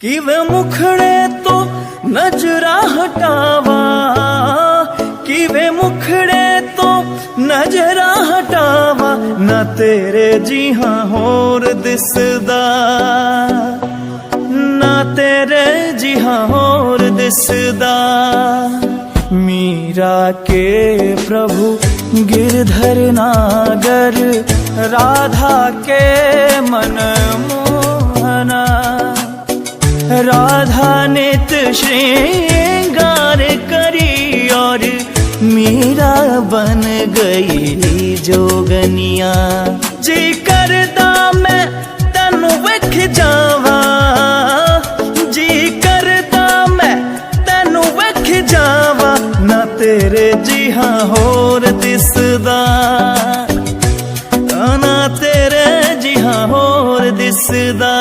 किवे मुखड़े तो नजरा हटावा, किवे मुखड़े तो नजरा हटावा, ना तेरे जी हाँ होर दिसदा, ना तेरे जी हाँ होर दिसदा। मीरा के प्रभु गिरधर नागर, राधा के मन मोहना, राधा नित्य श्रृंगार करी और मीरा बन गई जोगनिया। जी करदा मैं तनु वेख जावा, जी करदा मैं तनु वेख जावा, ना तेरे जी हाँ होर दिसदा, ना तेरे जी हाँ होर दिसदा।